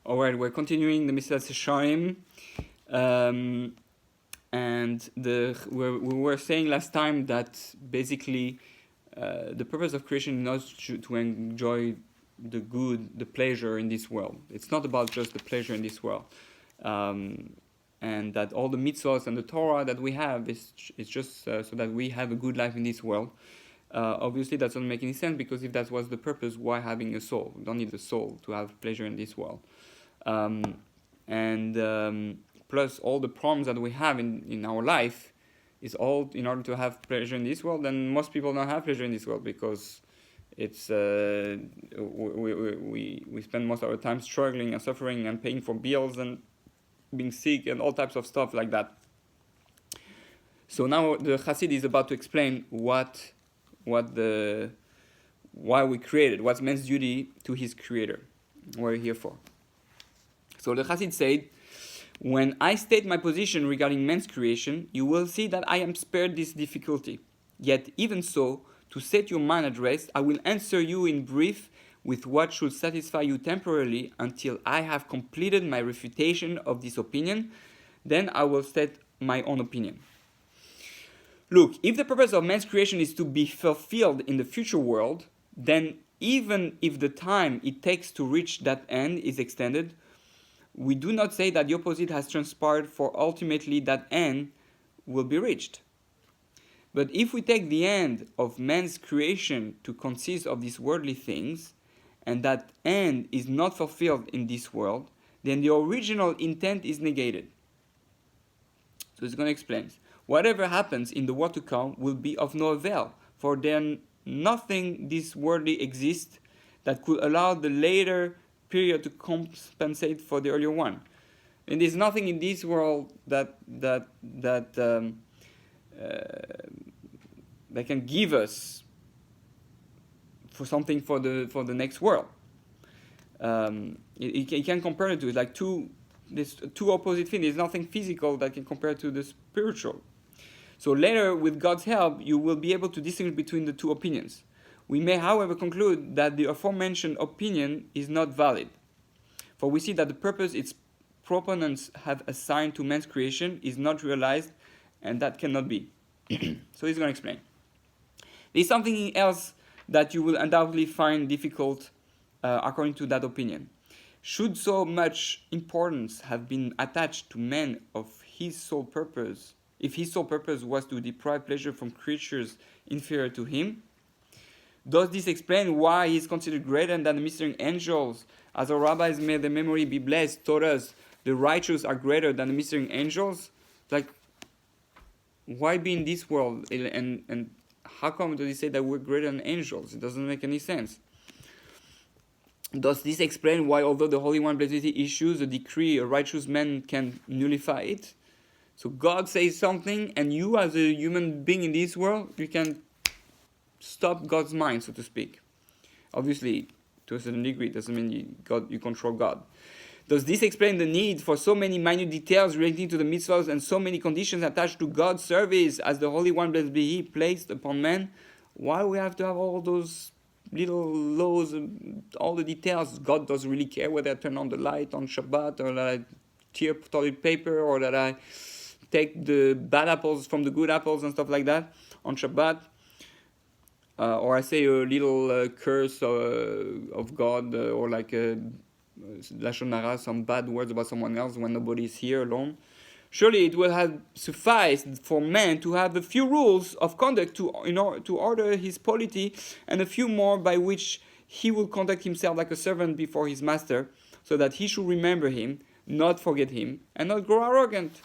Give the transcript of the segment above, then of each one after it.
All right, we're continuing the Mesilat Yesharim, and we were saying last time that basically the purpose of creation is not to enjoy the good, the pleasure in this world. It's not about just the pleasure in this world, and that all the mitzvahs and the Torah that we have is just so that we have a good life in this world. Obviously, that doesn't make any sense, because if that was the purpose, why having a soul? We don't need a soul to have pleasure in this world. Plus all the problems that we have in our life is all in order to have pleasure in this world. And most people don't have pleasure in this world because it's we spend most of our time struggling and suffering and paying for bills and being sick and all types of stuff like that. So now the Chassid is about to explain why we created, what's man's duty to his creator, what we're here for. So the Chassid said, when I state my position regarding man's creation, you will see that I am spared this difficulty. Yet even so, to set your mind at rest, I will answer you in brief with what should satisfy you temporarily until I have completed my refutation of this opinion. Then I will state my own opinion. Look, if the purpose of man's creation is to be fulfilled in the future world, then even if the time it takes to reach that end is extended, we do not say that the opposite has transpired, for ultimately that end will be reached. But if we take the end of man's creation to consist of these worldly things, and that end is not fulfilled in this world, then the original intent is negated. So it's going to explain. Whatever happens in the world to come will be of no avail, for then nothing this worldly exists that could allow the later period to compensate for the earlier one. And there's nothing in this world that can give us for something for the next world. You can compare it to it like two opposite things. There's nothing physical that can compare to the spiritual. So later, with God's help, you will be able to distinguish between the two opinions. We may, however, conclude that the aforementioned opinion is not valid. For we see that the purpose its proponents have assigned to man's creation is not realized, and that cannot be. So he's going to explain. There's something else that you will undoubtedly find difficult according to that opinion. Should so much importance have been attached to man of his sole purpose, if his sole purpose was to deprive pleasure from creatures inferior to him, does this explain why he is considered greater than the ministering angels? As our rabbis, may their memory be blessed, taught us, the righteous are greater than the ministering angels. Like, why be in this world? And how come do they say that we're greater than angels? It doesn't make any sense. Does this explain why, although the Holy One Blessed issues a decree, a righteous man can nullify it? So God says something, and you as a human being in this world, you can stop God's mind, so to speak. Obviously, to a certain degree, it doesn't mean you control God. Does this explain the need for so many minute details relating to the mitzvahs and so many conditions attached to God's service as the Holy One, blessed be He, placed upon man? Why we have to have all those little laws, all the details? God doesn't really care whether I turn on the light on Shabbat, or that I tear toilet paper, or that I take the bad apples from the good apples and stuff like that on Shabbat. Or I say a little curse of God, or like Lashon Hara, some bad words about someone else when nobody is here alone. Surely it will have sufficed for man to have a few rules of conduct to order his polity, and a few more by which he will conduct himself like a servant before his master, so that he should remember him, not forget him, and not grow arrogant.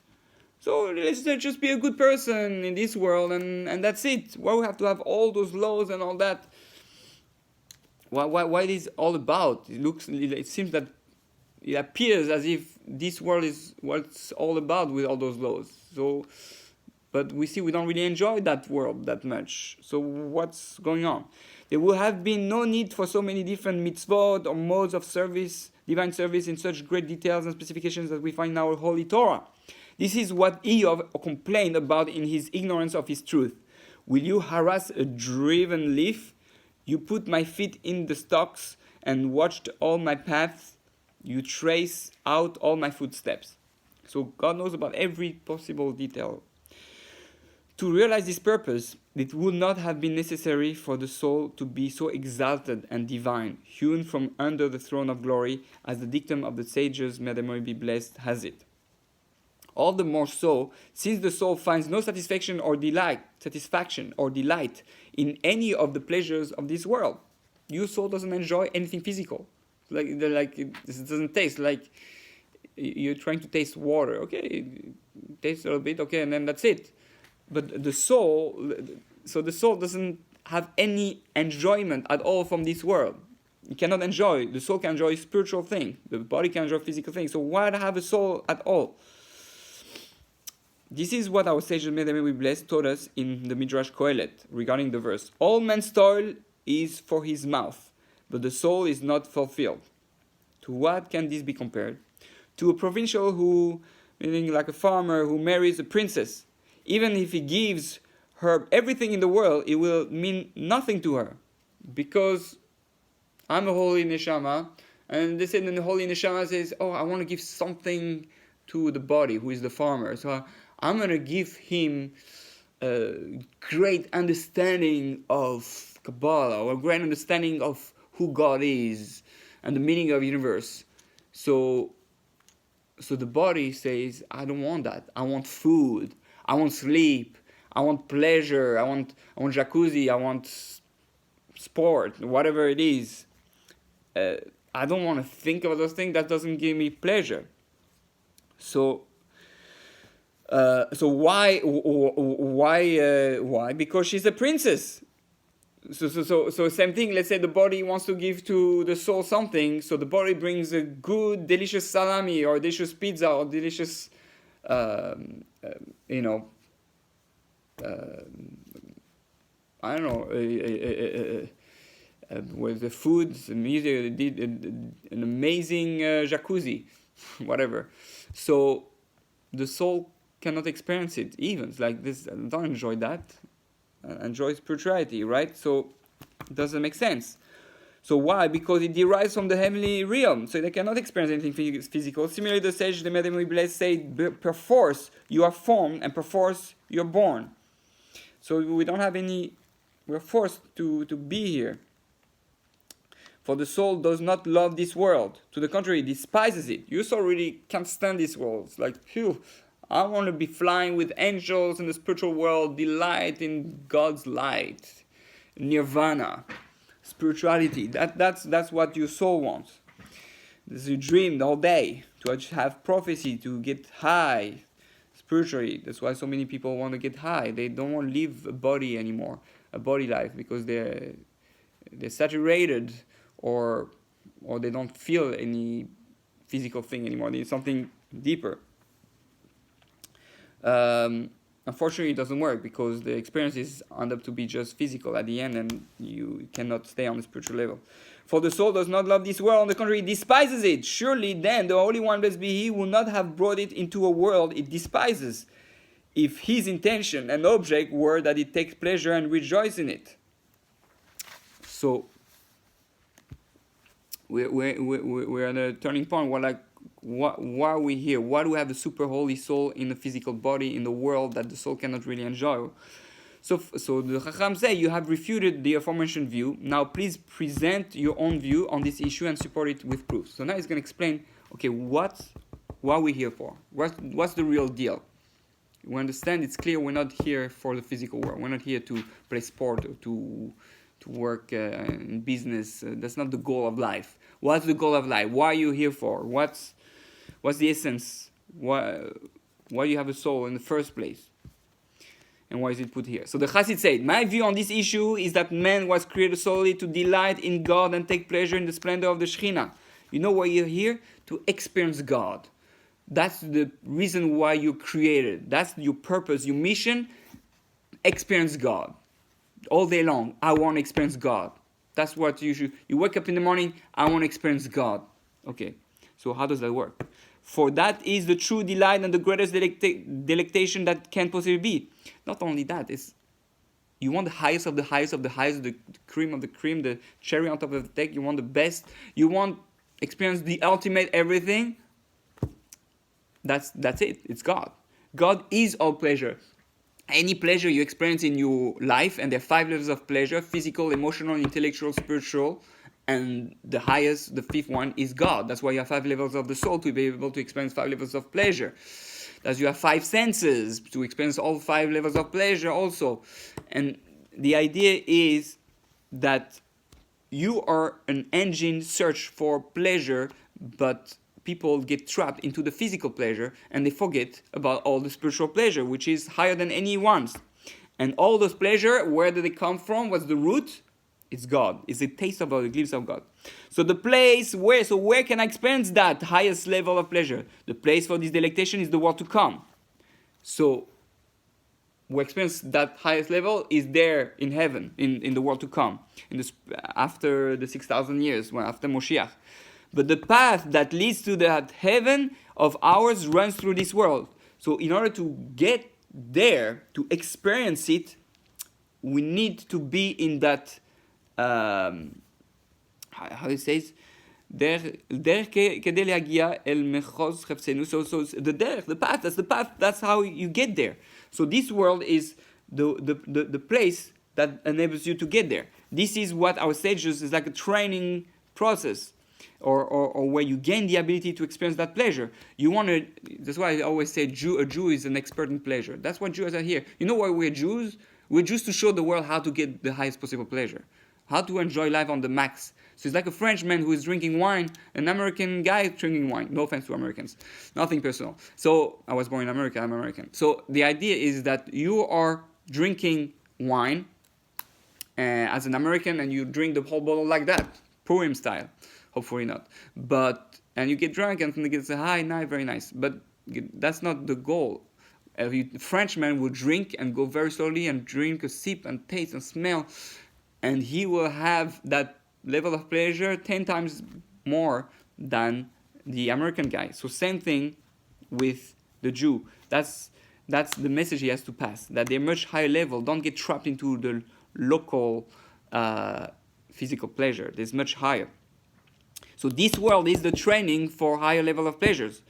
So let's just be a good person in this world, and that's it. Why we have to have all those laws and all that? What is all about? It seems that it appears as if this world is what's all about with all those laws. So, but we see we don't really enjoy that world that much. So what's going on? There will have been no need for so many different mitzvot or modes of service, divine service, in such great details and specifications that we find in our Holy Torah. This is what Eov complained about in his ignorance of his truth. Will you harass a driven leaf? You put my feet in the stocks and watched all my paths. You trace out all my footsteps. So God knows about every possible detail. To realize this purpose, it would not have been necessary for the soul to be so exalted and divine, hewn from under the throne of glory, as the dictum of the sages, may their memory be blessed, has it. All the more so, since the soul finds no satisfaction or delight in any of the pleasures of this world. Your soul doesn't enjoy anything physical. It doesn't taste like you're trying to taste water. Okay, taste a little bit. Okay, and then that's it. But the soul doesn't have any enjoyment at all from this world. It cannot enjoy. The soul can enjoy spiritual things. The body can enjoy physical things. So why have a soul at all? This is what our sages, may they be blessed, taught us in the Midrash Kohelet regarding the verse. All man's toil is for his mouth, but the soul is not fulfilled. To what can this be compared? To a provincial who, meaning like a farmer who marries a princess. Even if he gives her everything in the world, it will mean nothing to her. Because I'm a holy neshama, and they said, and the holy neshama says, oh, I want to give something to the body, who is the farmer. So I'm going to give him a great understanding of Kabbalah, or a great understanding of who God is, and the meaning of the universe. So the body says, I don't want that. I want food. I want sleep, I want pleasure, I want jacuzzi, I want sport, whatever it is. I don't want to think about those things. That doesn't give me pleasure. So why? Because she's a princess. So same thing. Let's say the body wants to give to the soul something. So the body brings a good, delicious salami or delicious pizza or delicious. I don't know, with the food, the music, did an amazing jacuzzi, whatever. So the soul cannot experience it even. It's like this, don't enjoy that. Enjoy spirituality, right? So it doesn't make sense. So why? Because it derives from the heavenly realm. So they cannot experience anything physical. Similarly, the sage, the May blessed, say, perforce you are formed and perforce you're born. So we don't have any, we're forced to be here. For the soul does not love this world. To the contrary, it despises it. Your soul really can't stand this world. It's like, phew, I want to be flying with angels in the spiritual world, delight in God's light, nirvana. Spirituality, that's what your soul wants. This you dream all day, to have prophecy, to get high spiritually. That's why so many people want to get high. They don't want to live a body anymore, a body life, because they're saturated or they don't feel any physical thing anymore. They need something deeper. Unfortunately, it doesn't work because the experiences end up to be just physical at the end, and you cannot stay on the spiritual level. For the soul does not love this world, on the contrary, it despises it. Surely then the Holy One, blessed be He, would not have brought it into a world it despises, if His intention and object were that it takes pleasure and rejoice in it. So we're at a turning point. We're like, why are we here? Why do we have a super holy soul in a physical body in the world that the soul cannot really enjoy? So the Chacham say, you have refuted the aforementioned view. Now please present your own view on this issue and support it with proof. So now he's going to explain, okay, what are we here for? What's the real deal? We understand, it's clear we're not here for the physical world. We're not here to play sport or to work in business. That's not the goal of life. What's the goal of life? Why are you here for? What's the essence? Why you have a soul in the first place? And why is it put here? So the Chassid said, my view on this issue is that man was created solely to delight in God and take pleasure in the splendor of the Shekhinah. You know why you're here? To experience God. That's the reason why you're created. That's your purpose, your mission. Experience God. All day long, I want to experience God. That's what you should. You wake up in the morning, I want to experience God. Okay, so how does that work? For that is the true delight and the greatest delectation that can possibly be. Not only that, it's you want the highest of the highest of the highest, the cream of the cream, the cherry on top of the cake. You want the best. You want experience the ultimate everything, that's it. It's God. God is all pleasure. Any pleasure you experience in your life, and there are 5 levels of pleasure: physical, emotional, intellectual, spiritual, and the highest, the 5th one, is God. That's why you have 5 levels of the soul, to be able to experience 5 levels of pleasure. As you have 5 senses to experience all 5 levels of pleasure also. And the idea is that you are an engine search for pleasure, but people get trapped into the physical pleasure and they forget about all the spiritual pleasure, which is higher than anyone's. And all those pleasure, where do they come from? What's the root? It's God. It's a taste of God, a glimpse of God. So the place where can I experience that highest level of pleasure? The place for this delectation is the world to come. So we experience that highest level is there in heaven, in the world to come, after the 6,000 years, after Moshiach. But the path that leads to that heaven of ours runs through this world. So in order to get there, to experience it, we need to be in that, how it says, so the path, that's how you get there. So this world is the place that enables you to get there. This is what our sages is like a training process, or where you gain the ability to experience that pleasure. That's why I always say a Jew is an expert in pleasure. That's what Jews are here. You know why we're Jews? We're Jews to show the world how to get the highest possible pleasure, how to enjoy life on the max. So it's like a Frenchman who is drinking wine, an American guy drinking wine. No offense to Americans, nothing personal. So I was born in America, I'm American. So the idea is that you are drinking wine as an American, and you drink the whole bottle like that, Purim style. Hopefully not. And you get drunk and it gets a high, nice, very nice. But that's not the goal. A Frenchman will drink and go very slowly and drink a sip and taste and smell, and he will have that level of pleasure 10 times more than the American guy. So same thing with the Jew. That's the message he has to pass, that they're much higher level. Don't get trapped into the local physical pleasure. There's much higher. So this world is the training for higher level of pleasures.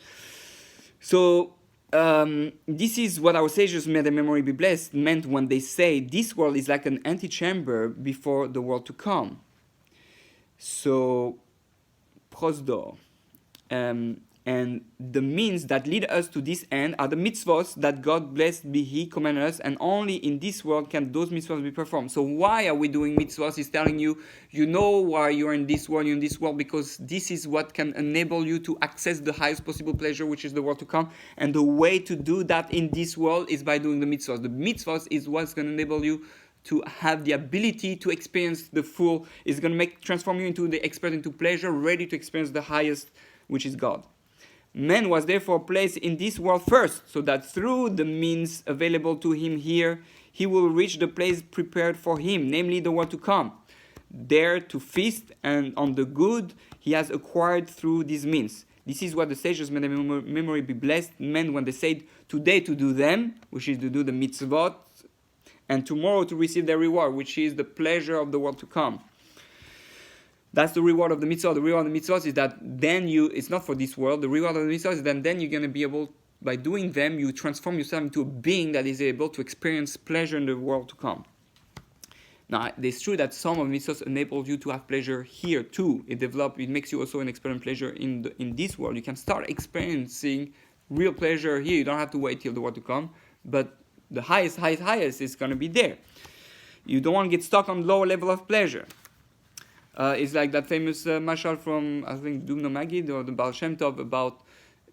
So this is what our sages, may their memory be blessed, meant when they say this world is like an antechamber before the world to come. So, prosdo. And the means that lead us to this end are the mitzvot that God, blessed be He, commanded us, and only in this world can those mitzvot be performed. So why are we doing mitzvot? He's telling you, you know why you're in this world, because this is what can enable you to access the highest possible pleasure, which is the world to come. And the way to do that in this world is by doing the mitzvot. The mitzvot is what's going to enable you to have the ability to experience the full, is going to transform you into the expert into pleasure, ready to experience the highest, which is God. Man was therefore placed in this world first, so that through the means available to him here, he will reach the place prepared for him, namely the world to come, there to feast and on the good he has acquired through these means. This is what the sages, may their memory be blessed, meant when they said today to do them, which is to do the mitzvot, and tomorrow to receive their reward, which is the pleasure of the world to come. That's the reward of the mitzvah. The reward of the mitzvahs is that then it's not for this world. The reward of the mitzvahs is that then you're going to be able, by doing them, you transform yourself into a being that is able to experience pleasure in the world to come. Now, it's true that some of mitzvahs enable you to have pleasure here too. It makes you also an expert in pleasure in this world. You can start experiencing real pleasure here. You don't have to wait till the world to come. But the highest is going to be there. You don't want to get stuck on lower level of pleasure. It's like that famous mashal from, I think, Dubno Magid or the Baal Shem Tov, about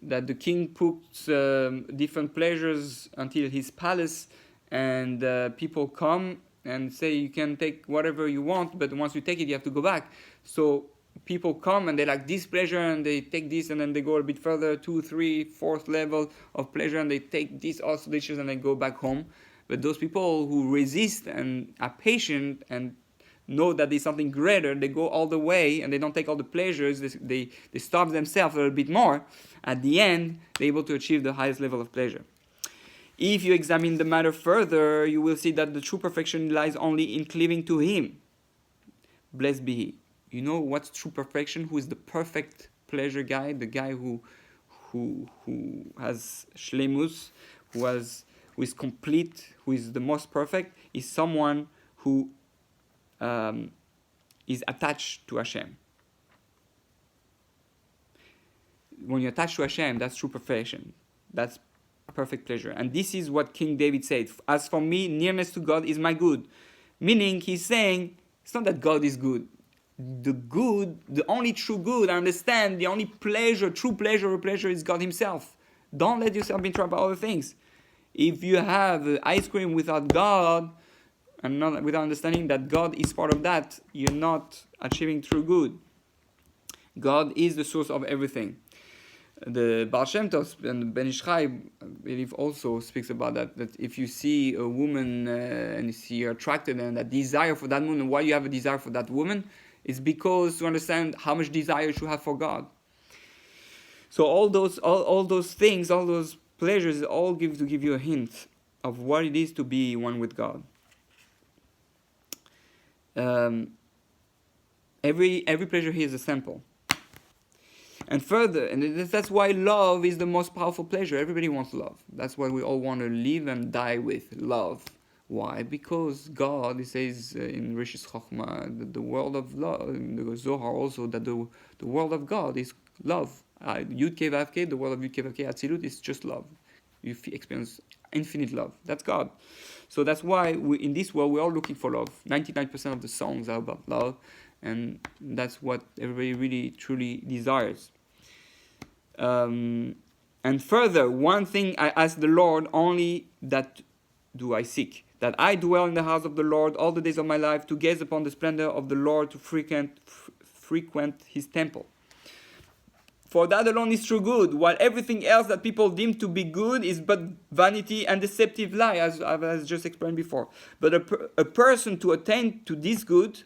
that the king puts different pleasures until his palace, and people come and say you can take whatever you want, but once you take it, you have to go back. So people come and they like this pleasure and they take this, and then they go a bit further, 2, 3, 4th level of pleasure, and they take this also dishes and they go back home. But those people who resist and are patient and know that there's something greater, they go all the way and they don't take all the pleasures, they starve themselves a little bit more. At the end, they're able to achieve the highest level of pleasure. If you examine the matter further, you will see that the true perfection lies only in cleaving to Him. Blessed be He. You know what's true perfection? Who is the perfect pleasure guy? The guy who has shlemus, who is complete, who is the most perfect, is someone who is attached to Hashem. When you're attached to Hashem, that's true perfection. That's perfect pleasure. And this is what King David said. As for me, nearness to God is my good. Meaning, he's saying, it's not that God is good. The good, the only true good, I understand, the only pleasure, true pleasure is God himself. Don't let yourself be trapped by other things. If you have ice cream without God, and not without understanding that God is part of that, you're not achieving true good. God is the source of everything. The Baal Shem Tov and Ben Ish Chai, I believe, also speaks about that if you see a woman and you see you're attracted and that desire for that woman, why you have a desire for that woman, is because to understand how much desire you should have for God. So all those things, all those pleasures, all give you a hint of what it is to be one with God. Every pleasure here is a sample. And further, and that's why love is the most powerful pleasure. Everybody wants love. That's why we all want to live and die with love. Why? Because God, it says in Rishis Chochmah, the world of love, in the Zohar also, that the world of God is love. Yud Kei Vav Kei, the world of Yud Kei Vav Kei, Atzilut, is just love. You experience infinite love. That's God. So that's why in this world we're all looking for love. 99% of the songs are about love, and that's what everybody really truly desires. And further, one thing I ask the Lord, only that do I seek, that I dwell in the house of the Lord all the days of my life, to gaze upon the splendor of the Lord, to frequent his temple. For that alone is true good, while everything else that people deem to be good is but vanity and deceptive lie, as I've just explained before. But a person to attain to this good,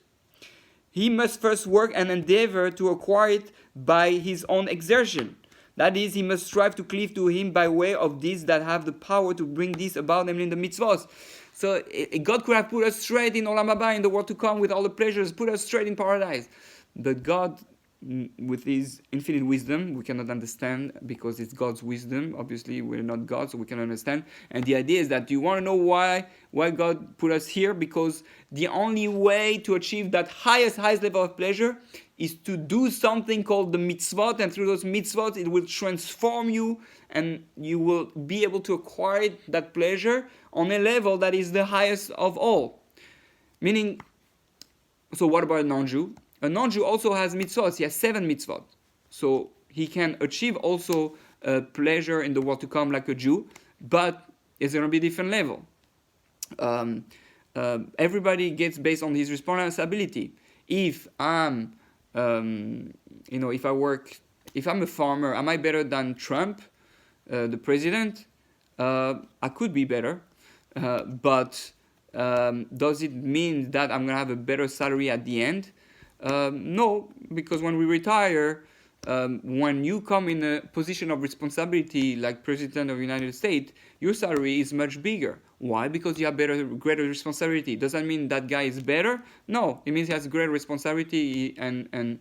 he must first work and endeavor to acquire it by his own exertion. That is, he must strive to cleave to him by way of deeds that have the power to bring this about, namely in the mitzvot. So God could have put us straight in Olam Haba, in the world to come, with all the pleasures, put us straight in paradise. But God, with his infinite wisdom, we cannot understand because it's God's wisdom. Obviously, we're not God, so we can understand. And the idea is that you want to know why God put us here, because the only way to achieve that highest level of pleasure is to do something called the mitzvot, and through those mitzvot it will transform you, and you will be able to acquire that pleasure on a level that is the highest of all. Meaning, so what about a non-Jew? A non-Jew also has mitzvot. He has 7 mitzvot. So he can achieve also pleasure in the world to come like a Jew, but it's going to be a different level. Everybody gets based on his responsibility. If I'm if I'm a farmer, am I better than Trump, the president? I could be better, but does it mean that I'm going to have a better salary at the end? No, because when we retire, when you come in a position of responsibility like President of the United States, your salary is much bigger. Why? Because you have greater responsibility. Does that mean that guy is better? No, it means he has greater responsibility, and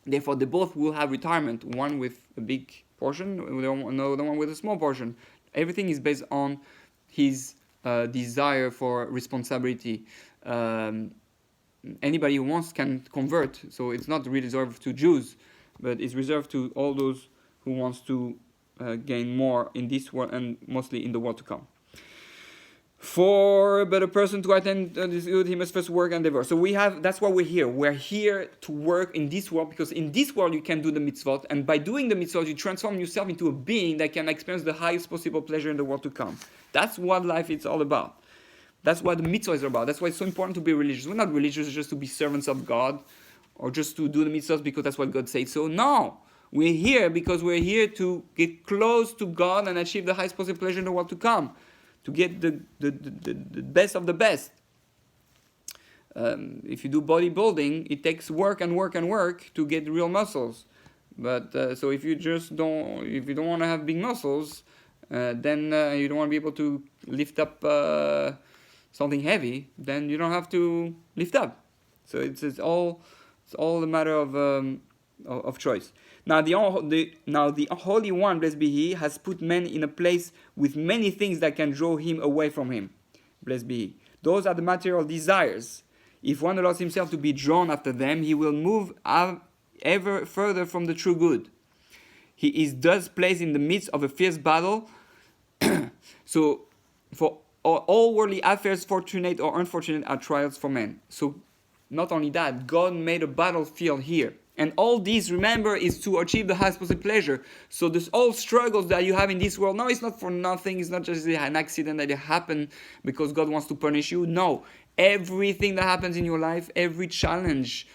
therefore they both will have retirement. One with a big portion, another one with a small portion. Everything is based on his desire for responsibility. Anybody who wants can convert, so it's not really reserved to Jews, but it's reserved to all those who wants to gain more in this world and mostly in the world to come. But a person to attain this good, he must first work and endeavor. So that's why we're here. We're here to work in this world, because in this world you can do the mitzvot, and by doing the mitzvot you transform yourself into a being that can experience the highest possible pleasure in the world to come. That's what life is all about. That's what the mitzvah is about. That's why it's so important to be religious. We're not religious just to be servants of God, or just to do the mitzvahs because that's what God said. So no, we're here because we're here to get close to God and achieve the highest possible pleasure in the world to come, to get the best of the best. If you do bodybuilding, it takes work and work and work to get real muscles. But so if you don't want to have big muscles, then you don't want to be able to lift up something heavy, then you don't have to lift up. So it's all a matter of choice. Now the Holy One, blessed be He, has put man in a place with many things that can draw him away from Him. Blessed be He. Those are the material desires. If one allows himself to be drawn after them, he will move ever further from the true good. He is thus placed in the midst of a fierce battle. So, for all worldly affairs, fortunate or unfortunate, are trials for men. So, not only that, God made a battlefield here. And all these, remember, is to achieve the highest possible pleasure. So this all struggles that you have in this world, no, it's not for nothing. It's not just an accident that it happened because God wants to punish you. No, everything that happens in your life, every challenge,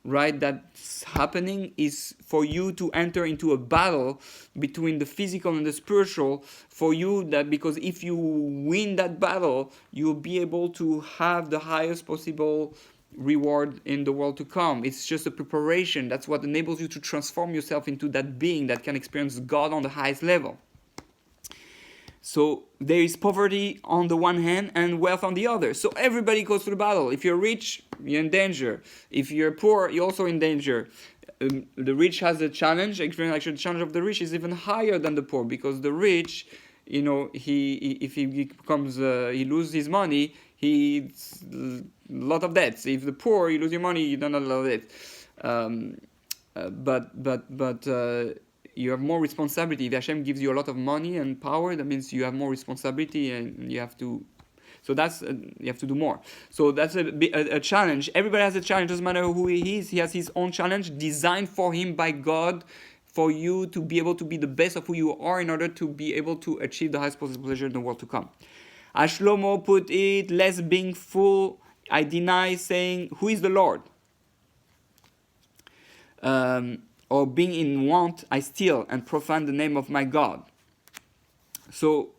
right, that's happening is for you to enter into a battle between the physical and the spiritual. For you, that because if you win that battle, you'll be able to have the highest possible reward in the world to come. It's just a preparation. That's what enables you to transform yourself into that being that can experience God on the highest level. So there is poverty on the one hand and wealth on the other. So everybody goes to the battle. If you're rich, you're in danger. If you're poor, you're also in danger. The rich has a challenge. Actually, the challenge of the rich is even higher than the poor, because the rich, if he becomes, he loses his money, he's a lot of debts. If the poor, you lose your money, you don't have a lot of debt. But you have more responsibility. If Hashem gives you a lot of money and power, that means you have more responsibility, and you have to. So that's you have to do more. So that's a challenge. Everybody has a challenge. Doesn't matter who he is. He has his own challenge designed for him by God, for you to be able to be the best of who you are in order to be able to achieve the highest possible pleasure in the world to come. As Shlomo put it, lest being full, I deny, saying, who is the Lord? Or being in want, I steal and profane the name of my God. So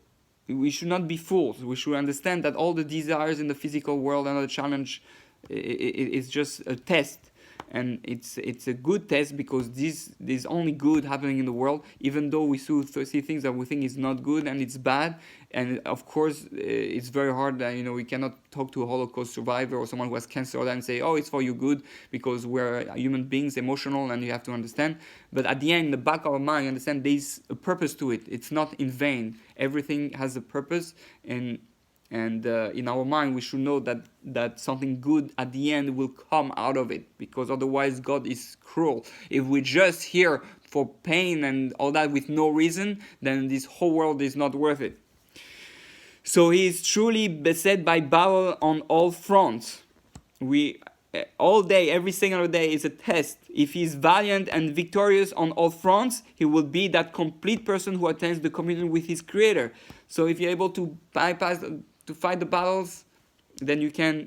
we should not be fools. We should understand that all the desires in the physical world and the challenge is just a test. And it's a good test, because there's only good happening in the world, even though we see things that we think is not good and it's bad. And of course, it's very hard that, we cannot talk to a Holocaust survivor or someone who has cancer and say, oh, it's for you good, because we're human beings, emotional, and you have to understand. But at the end, in the back of our mind, understand there's a purpose to it. It's not in vain. Everything has a purpose, and in our mind, we should know that something good at the end will come out of it, because otherwise God is cruel. If we're just here for pain and all that with no reason, then this whole world is not worth it. So he is truly beset by battle on all fronts. All day, every single day is a test. If he is valiant and victorious on all fronts, he will be that complete person who attains the communion with his Creator. So if you're able to to fight the battles, then you can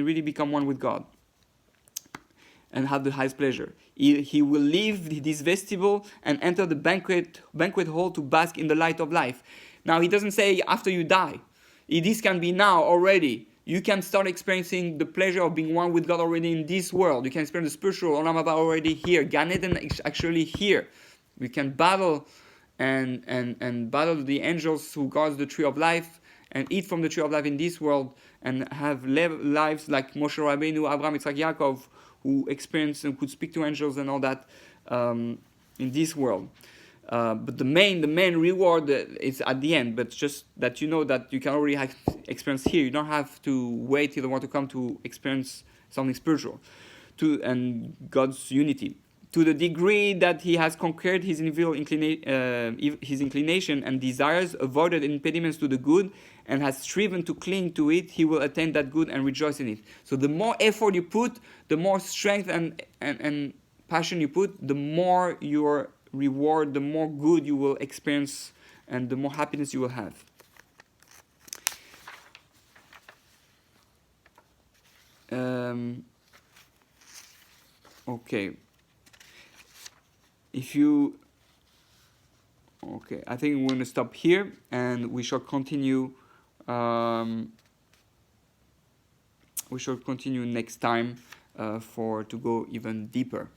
really become one with God and have the highest pleasure. He will leave this vestibule and enter the banquet hall to bask in the light of life. Now, he doesn't say after you die. This can be now already. You can start experiencing the pleasure of being one with God already in this world. You can experience the spiritual Olam Haba already here. Gan Eden is actually here. We can battle and battle the angels who guard the tree of life, and eat from the tree of life in this world, and have lives like Moshe Rabbeinu, Abraham, Yitzhak, Yaakov, who experienced and could speak to angels and all that in this world. But the main reward is at the end. But just that you know that you can already experience here. You don't have to wait till the world to come to experience something spiritual, and God's unity. To the degree that he has conquered his evil his inclination and desires, avoided impediments to the good, and has striven to cling to it, he will attain that good and rejoice in it. So the more effort you put, the more strength and passion you put, the more your reward, the more good you will experience, and the more happiness you will have. Okay. I think we're going to stop here, and we shall continue. We shall continue next time to go even deeper.